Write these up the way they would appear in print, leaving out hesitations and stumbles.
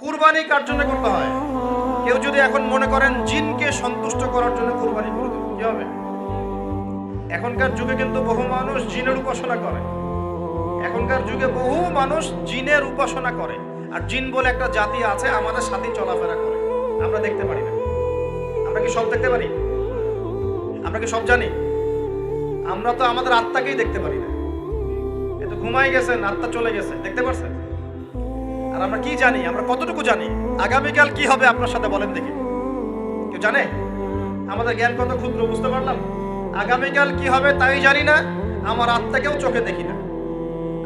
কুরবানি কার জন্য করতে হয়? কেউ যদি এখন মনে করেন জিনকে সন্তুষ্ট করার জন্য কুরবানি করে দেবে, কি হবে? এখনকার যুগে কিন্তু বহু মানুষ জিনের উপাসনা করে। এখনকার যুগে বহু মানুষ জিনের উপাসনা করে। আর জিন বলে একটা জাতি আছে, আমাদের সাথে চলাফেরা করে, আমরা দেখতে পারি না। আমরা কি সব দেখতে পারি? আমরা কি সব জানি? আমরা তো আমাদের আত্মাকেই দেখতে পারি না। এ তো ঘুমাই গেছেন, আত্মা চলে গেছে, দেখতে পারছেন? আর আমরা কি জানি? আমরা কতটুকু জানি আগামীকাল কি হবে আপনার সাথে, বলেন দেখি। কেউ জানে? আমাদের জ্ঞান কত ক্ষুদ্র, বুঝতে পারলাম। আগামীকাল কি হবে তাই জানি না, আমার আত্মাকেও চোখে দেখি না।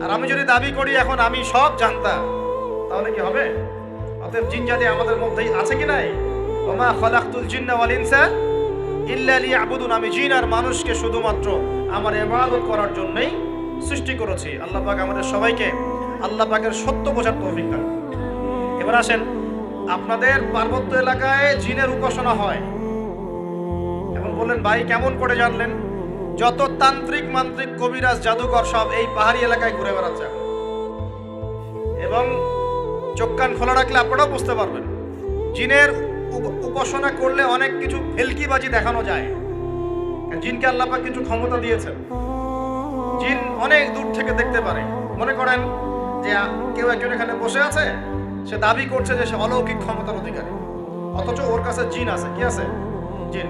আর আমি যদি দাবি করি এখন আমি সব জানতাম, তাহলে কি হবে? অতএব জিন জাতি আমাদের মধ্যেই আছে কি নাই? ওমা খালাকতুল জিন্না ওয়াল ইনসা ইল্লা লিয়াবুদুন, আমি জিন আর মানুষকে শুধুমাত্র আমার ইবাদত করার জন্যই সৃষ্টি করেছি। আল্লাহ পাক আমাদের সবাইকে আল্লাহ পাকের সত্য বোঝার তৌফিক দান। এবার আসেন, আপনাদের পার্বত্য এলাকায় জিনের উপাসনা হয়। এখন বললেন ভাই কেমন করে জানলেন? যত তান্ত্রিক মান্ত্রিক কবিরাজ জাদুকর সব এই পাহাড়ি এলাকায় ঘুরে বেড়াচ্ছে এবং চোখ কান খোলা রাখলে আপনারাও বুঝতে পারবেন। জিনের উপাসনা করলে অনেক কিছু ফেলকিবাজি দেখানো যায়। জিনকে আল্লাহ পাক কিছু ক্ষমতা দিয়েছেন। জিন অনেক দূর থেকে দেখতে পারে। মনে করেন যে কেউ একজন এখানে বসে আছে, সে দাবি করছে যে সে অলৌকিক ক্ষমতার অধিকারী, অথচ ওর কাছে জিন আছে। কি আছে? জিন।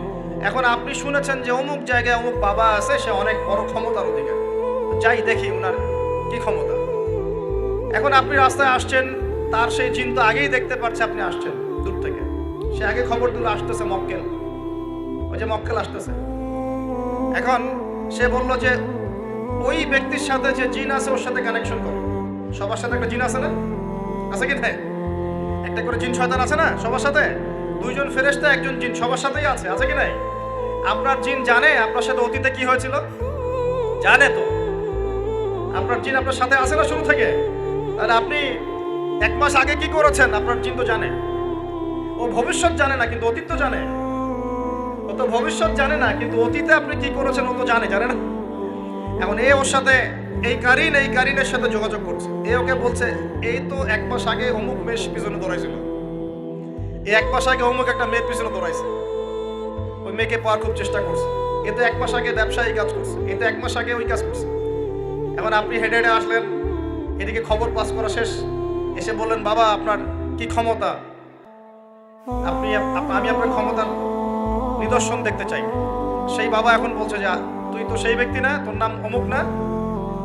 এখন আপনি শুনেছেন যে অমুক জায়গায় অমুক বাবা আছে, সে অনেক বড় ক্ষমতার অধিকারী, যাই দেখি ওনার কি ক্ষমতা। এখন আপনি রাস্তায় আসছেন, তার সেই জিন তো আগেই দেখতে পাচ্ছে আপনি আসছেন দূর থেকে, সে আগে খবর দিল আসতেছে মক্কেল, ওই যে মক্কেল আসতেছে। এখন সে বলল যে ওই ব্যক্তির সাথে যে জিন আছে ওর সাথে কানেকশন করো। সবার সাথে একটা জিন আছে না? আছে কি না? একটা করে জিন শয়তান আছে না সবার সাথে? দুইজন ফেরেশতা, একজন জিন, সবার সাথেই আছে। আছে কি নাই? আপনার জিন জানে আপনার সাথে অতীতে কি হয়েছিল? জানে তো। আপনার জিন আপনার সাথে আছে না শুরু থেকে? আর আপনি 1 মাস আগে কি করেছেন আপনার জিন তো জানে। ও ভবিষ্যৎ জানে না কিন্তু অতীত তো জানে। ও তো ভবিষ্যৎ জানে না কিন্তু অতীতে আপনি কি করেছেন ও তো জানে না? এখন ওর সাথে এই কারিনের সাথে যোগাযোগ করছে। ওকে বলছে এই তো 1 মাস আগে অমুক মেয়ের পিছনে দৌড়াইছিল, 1 মাস আগে অমুক একটা মেয়ের পিছনে দৌড়াইছে, ওই মেয়েকে পাওয়ার খুব চেষ্টা করছে। এ তো 1 মাস আগে ব্যবসায়ী কাজ করছে, এ তো 1 মাস আগে ওই কাজ করছে। এখন আপনি হেঁটে হেঁটে আসলেন, এদিকে খবর পাস করা শেষ, এসে বললেন বাবা আপনার কি ক্ষমতা, আমি আপনার ক্ষমতার নিদর্শন দেখতে চাই। সেই বাবা এখন বলছে যে তুই তো সেই ব্যক্তি না, তোর নাম অমুক না?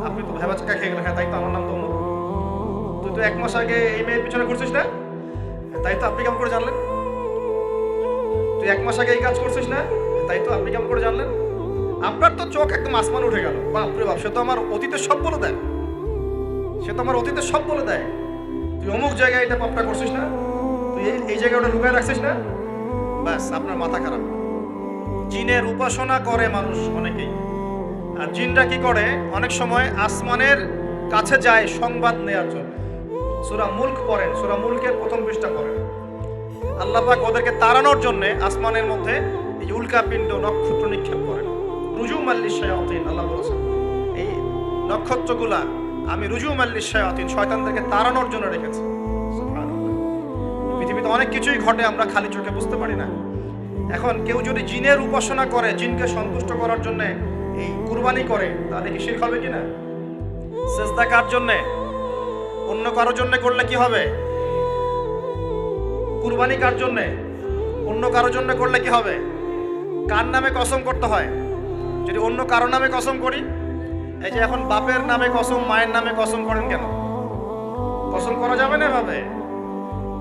আপনি তো ভেবা চাকা খেয়ে গেলেন, হ্যাঁ তাই তো, আমার নাম তো অমুক। তুই তো 1 মাস আগে এই মেয়ের পিছনে ঘুরছিস না? তাই তো, আপনি কেমন করে জানলেন? তুই 1 মাস আগে এই কাজ করছিস না? তাই তো, আপনি কেমন করে জানলেন? আপনার তো চোখ একদম আসমানে উঠে গেল। বাপরে বাপ, সে তো আমার অতীতের সব বলে দেয়, সে তো আমার অতীতের সব বলে দেয়। তুই অমুক জায়গায় এটা পাপটা করছিস না? তুই এই জায়গায় ওটা লুকায় রাখছিস না? ব্যাস, আপনার মাথা খারাপ। জিনের উপাসনা করে মানুষ অনেকেই। আর জিনরা কি করে? অনেক সময় আসমানের কাছে যায় সংবাদ নেওয়ার জন্য। সূরা মুলক পড়েন, সূরা মুলকের প্রথম পৃষ্ঠা পড়েন। আল্লাহ পাক ওদেরকে তাড়ানোর জন্য আসমানের মধ্যে এই উল্কাপিণ্ড নক্ষত্র নিক্ষেপ করেন। রুজুম আল্লিশ শায়াতিন, আল্লাহ বলেছেন এই নক্ষত্রগুলা আমি রুজুম আল্লিশ শায়াতিন, শয়তানদেরকে তাড়ানোর জন্য রেখেছি। সুবহানাল্লাহ। পৃথিবীতে অনেক কিছুই ঘটে, আমরা খালি চোখে বুঝতে পারি না। এখন কেউ যদি জিনের উপাসনা করে, জিনকে সন্তুষ্ট করার জন্য এই কুরবানি করে, তাহলে কি শিরক হবে কিনা? সেজদা কার জন্য? অন্য কারোর জন্য করলে কি হবে? কুরবানি কার জন্য? অন্য কারোর জন্য করলে কি হবে? কার নামে কসম করতে হয়? যদি অন্য কারোর নামে কসম করি, এই যে এখন বাপের নামে কসম, মায়ের নামে কসম করেন কেন? কসম করা যাবে না এভাবে।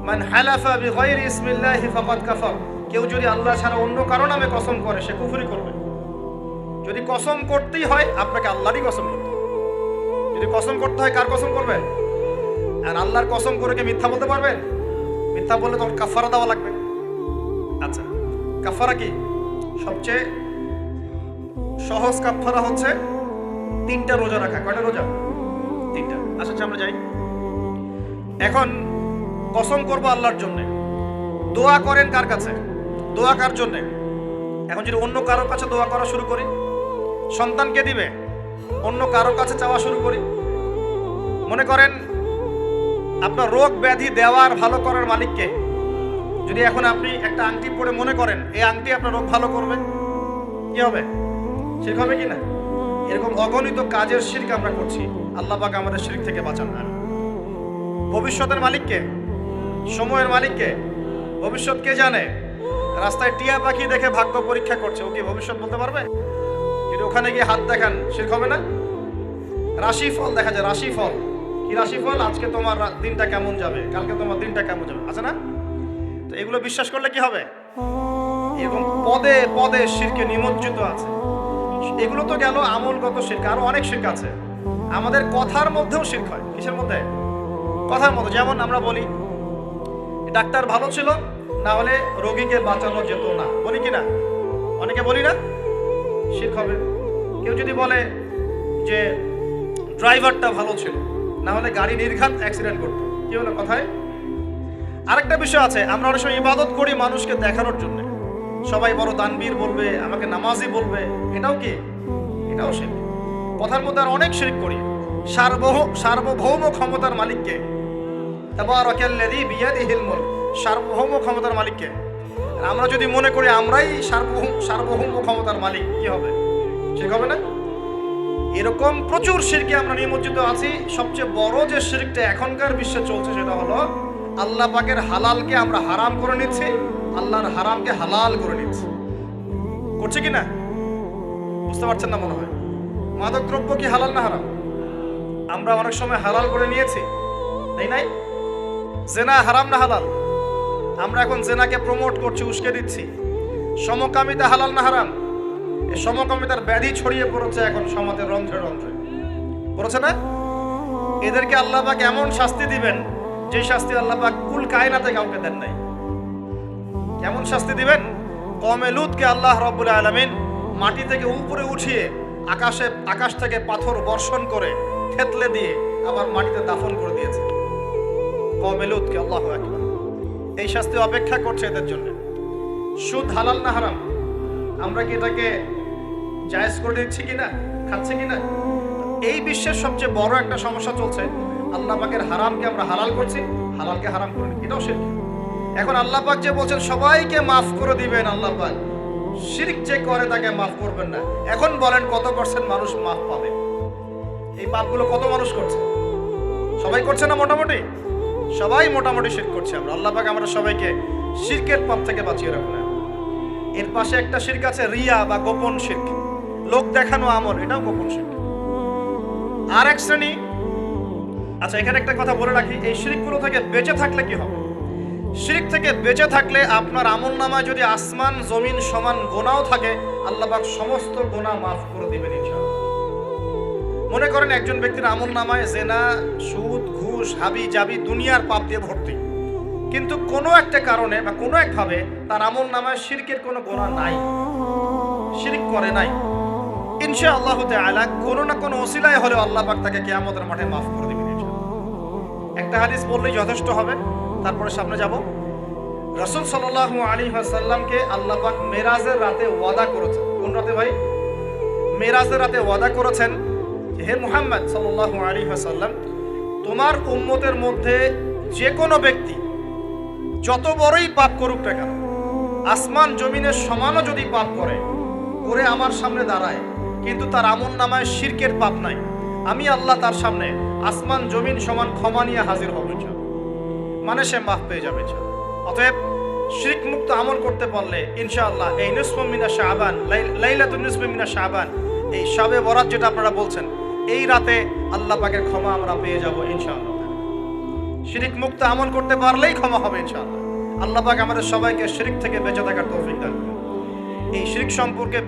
মান হালাফা বিগাইরি ইসমিল্লাহি ফাকাদ কাফার, কেউ যদি আল্লাহ ছাড়া অন্য কারো নামে কসম করে সে কুফরি করবে। যদি কসম করতেই হয় আপনাকে আল্লাহরই কসম করতে হবে। যদি কসম করতে হয় কার কসম করবেন? আর আল্লাহর কসম করে কি মিথ্যা বলতে পারবেন? মিথ্যা বললে তখন কাফারা দেওয়া লাগবে। আচ্ছা, কাফারা কি? সবচেয়ে সহজ কাফারা হচ্ছে 3টা রোজা রাখা। কয়টা রোজা? 3টা। আচ্ছা আমরা যাই। এখন কসম করবো আল্লাহর জন্য, দোয়া করেন কার কাছে? দোয়া কার জন্য? এখন যদি অন্য কারোর কাছে দোয়া করা শুরু করি, সন্তানকে দিবে, অন্য কারোর কাছে চাওয়া শুরু করি। মনে করেন আপনার রোগ ব্যাধি দেওয়ার ভালো করার মালিককে। যদি এখন আপনি একটা আংটি পরে মনে করেন এই আংটি আপনার রোগ ভালো করবে, কি হবে? শিরক হবে কি না? এরকম অগণিত কাজের শিরক আমরা করছি। আল্লাহ পাক আমাদের শিরক থেকে বাঁচান। ভবিষ্যতের মালিককে, সময়ের মালিককে। ভবিষ্যৎ কে জানে? রাস্তায় টিয়া পাখি দেখে ভাগ্য পরীক্ষা করছে, ও কি ভবিষ্যৎ বলতে পারবে? যদি ওখানে গিয়ে হাত দেখান শিরক হবে না? রাশিফল দেখা যায়, রাশিফল কি রাশিফল? আজকে তোমার দিনটা কেমন যাবে, কালকে তোমার দিনটা কেমন যাবে, আছে না? তো এগুলো বিশ্বাস করলে কি হবে? এরকম পদে পদে শিরকে নিমজ্জিত আছে। এগুলো তো গেল আমলগত শিরক, আরো অনেক শিরক আছে। আমাদের কথার মধ্যেও শিরক হয়। কিসের মধ্যে? কথার মধ্যে। যেমন আমরা বলি ডাক্তার ভালো ছিল, না হলে রোগীকে বাঁচানো যেত না, বলি কি না? অনেকে বলি না? শিরক হবে। কেউ যদি বলে যে ড্রাইভারটা ভালো ছিল, না হলে গাড়ি নির্ঘাত অ্যাক্সিডেন্ট করতো, কি হলো কথায়? আরেকটা বিষয় আছে, আমরা অনেক সময় ইবাদত করি মানুষকে দেখানোর জন্য। সবাই বড় দানবীর বলবে, আমাকে নামাজি বলবে, এটাও কি? এটাও শিরক। কথার মধ্যে আর অনেক শিরক করি। সার্বভৌম ক্ষমতার মালিককে, তাবারাকাল্লাযী বিয়াদিহিল মুলক, সার্বভৌম ক্ষমতার মালিককে আমরা যদি মনে করি আমরাই সার্বভৌম ক্ষমতার মালিক, কি হবে? শিরক হবে না? এরকম প্রচুর শিরকে আমরা নিমজ্জিত আছি। সবচেয়ে বড় যে শিরকটা এখনকার বিশ্বে চলছে সেটা হলো আল্লাহ পাকের হালালকে আমরা হারাম করে নিচ্ছি, আল্লাহর হারামকে হালাল করে নিচ্ছি। করছে কি না? বুঝতে পারছেন না মনে হয়। মাদক দ্রব্য কি হালাল না হারাম? আমরা অনেক সময় হালাল করে নিয়েছি, তাই নাই? জেনা হারাম না হালাল? আমরা এখন জেনাকে প্রমোট করছি, উস্কে দিচ্ছি। সমকামিতা হালাল না হারাম? এই সমকামিতার ব্যাধি ছড়িয়ে পড়েছে এখন সমাজের রন্ধ্রে রন্ধ্রে, পড়েছে না? এদেরকে আল্লাহ পাক এমন শাস্তি দিবেন যে শাস্তি আল্লাহ পাক কুল কায়নাতে কাউকে দেন নাই। কেমন শাস্তি দিবেন? কওমে লূতকে আল্লাহ রাব্বুল আলামিন মাটি থেকে উপরে উঠিয়ে আকাশ থেকে পাথর বর্ষণ করে থেতলে দিয়ে আবার মাটিতে দাফন করে দিয়েছে কওমে লূতকে। আল্লাহু আকবার। এই শাস্তি অপেক্ষা করছে এদের জন্য। সুদ হালাল না হারাম? আমরা কি এটাকে জায়েজ করে দিচ্ছি কিনা, খাচ্ছি কিনা? এই বিশ্বের সবচেয়ে বড় একটা সমস্যা চলছে, আল্লাহ পাকের হারামকে আমরা হালাল করছি, হালালকে হারাম করে নিচ্ছি, এটাও শিরক। এখন আল্লাহ পাক যে বলছেন সবাইকে মাফ করে দিবেন, আল্লাহ পাক শিরক যে করে তাকে মাফ করবেন না। এখন বলেন কত % মানুষ মাফ পাবে? এই পাপগুলো কত মানুষ করছে? সবাই করছে না? মোটামুটি সবাই মোটামুটি শিরক করছে। আমরা আল্লাহ পাক আমরা সবাইকে শিরকের পাপ থেকে বাঁচিয়ে রাখুন। এর পাশে একটা শিরক আছে রিয়া বা গোপন শিরক, লোক দেখানো আমল, এটাও গোপন শিরক। আর এক শ্রেণী। আচ্ছা, এখানে একটা কথা বলে রাখি, এই শিরকগুলো থেকে বেঁচে থাকলে কি হবে? শিরক থেকে বেঁচে থাকলে আপনার আমলনামায় যদি আসমান জমিন সমান গোনাও থাকে, আল্লাহ পাক সমস্ত গোনা মাফ করে দিবেন ইনশাআল্লাহ। মনে করেন একজন ব্যক্তির আমলনামায় জেনা, সুদ, ঘুষ, হাবি জাবি দুনিয়ার পাপ দিয়ে ভর্তি, কিন্তু কোনো একটা কারণে বা কোনো একভাবে তার আমলনামায় শিরকের কোনো গোনা নাই, শিরক করে নাই। ইনশাআল্লাহ তাআলা কোনো না কোনো ওসিলায় হলেও আল্লাহ পাক তাকে কিয়ামতের মাঠে মাফ করে দিবেন ইনশাআল্লাহ। একটা হাদিস বললেই যথেষ্ট হবে, তারপরে সামনে যাব। রাসূল সাল্লাল্লাহু আলাইহি ওয়াসাল্লামকে আল্লাহ পাক মেরাজের রাতে ওয়াদা করেছেন। কোন রাতে ভাই? মেরাজের রাতে ওয়াদা করেছেন যে হে মুহাম্মদ সাল্লাল্লাহু আলাইহি ওয়াসাল্লাম, তোমার উম্মতের মধ্যে যে কোনো ব্যক্তি যত বড়ই পাপ করুক না কেন, আসমান জমিনের সমানও যদি পাপ করে আমার সামনে দাঁড়ায়, কিন্তু তার আমলনামায় শিরকের পাপ নাই, আমি আল্লাহ তার সামনে আসমান জমিন সমান ক্ষমা নিয়ে হাজির হব ইনশাআল্লাহ। মানে সে মাফ পেয়ে যাবে ইনশাআল্লাহ। অতএব শিরক মুক্ত আমল করতে পারলে ইনশাআল্লাহ এই নিসফু মিনা শাবান, লাইলাতুন নিসফি মিনা শাবান, এই শবে বরাত যেটা আপনারা বলছেন, এই রাতে আল্লাহ পাকের ক্ষমা আমরা পেয়ে যাব ইনশাআল্লাহ। শিরক মুক্ত আমল করতে পারলেই ক্ষমা হবে ইনশাআল্লাহ। আল্লাহ পাক আমাদের সবাইকে শিরক থেকে বেঁচে থাকার তৌফিক দান করুন। এই শিরক সম্পর্কে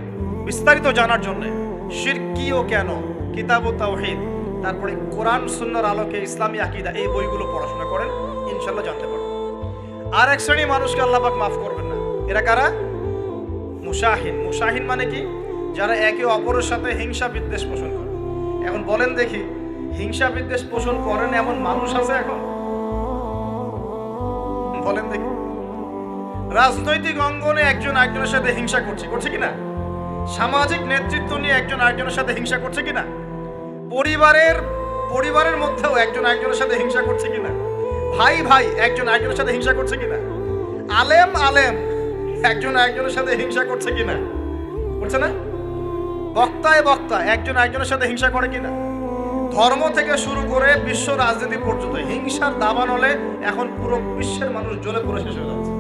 বিস্তারিত জানার জন্য শিরক কি ও কেন, কিতাবুত তাওহীদ, তারপরে কোরআন সুন্নাহর আলোকে ইসলামী আকীদা, এই বইগুলো পড়াশোনা করেন, ইনশাআল্লাহ জানতে পারবেন। আর এক শ্রেণী মানুষকে আল্লাহ পাক মাফ করবেন না। এরা কারা? মুশাহিন। মুশাহিন মানে কি? যারা একে অপরের সাথে হিংসা বিদ্বেষ পোষণ করে। এখন বলেন দেখি, হিংসা বিদ্বেষ পোষণ করেন এমন মানুষ আছে এখন? বলেন দেখি। রাজনৈতিক অঙ্গনে একজন আরেকজনের সাথে হিংসা করছে কিনা? সামাজিক নেতৃত্ব নিয়ে একজন আরেকজনের সাথে হিংসা করছে কিনা? পরিবারের মধ্যেও একজন আরেকজনের সাথে হিংসা করছে কিনা? ভাই ভাই একজন একজনের সাথে হিংসা করছে কিনা? আলেম আলেম একজন একজনের সাথে হিংসা করছে কিনা? করছে না? বক্তায় বক্তা একজন একজনের সাথে হিংসা করে কিনা? ধর্ম থেকে শুরু করে বিশ্ব রাজনীতি পর্যন্ত হিংসার দাবানলে এখন পুরো বিশ্বের মানুষ জ্বলে পুরো শেষ হয়ে যাচ্ছে।